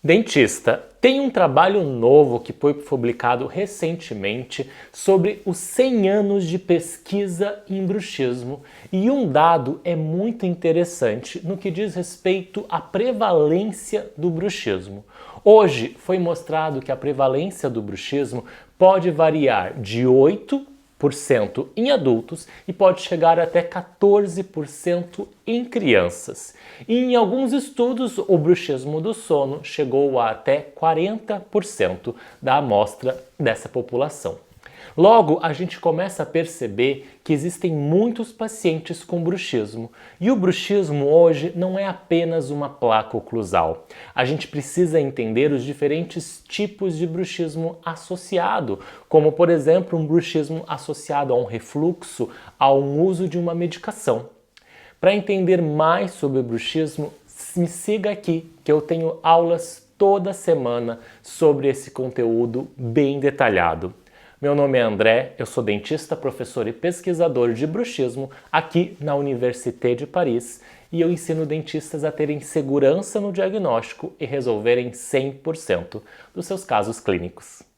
Dentista, tem um trabalho novo que foi publicado recentemente sobre os 100 anos de pesquisa em bruxismo e um dado é muito interessante no que diz respeito à prevalência do bruxismo. Hoje foi mostrado que a prevalência do bruxismo pode variar de 8% em adultos e pode chegar até 14% em crianças. E em alguns estudos, o bruxismo do sono chegou a até 40% da amostra dessa população. Logo, a gente começa a perceber que existem muitos pacientes com bruxismo. E o bruxismo hoje não é apenas uma placa oclusal. A gente precisa entender os diferentes tipos de bruxismo associado, como por exemplo um bruxismo associado a um refluxo, a um uso de uma medicação. Para entender mais sobre o bruxismo, me siga aqui que eu tenho aulas toda semana sobre esse conteúdo bem detalhado. Meu nome é André, eu sou dentista, professor e pesquisador de bruxismo aqui na Université de Paris e eu ensino dentistas a terem segurança no diagnóstico e resolverem 100% dos seus casos clínicos.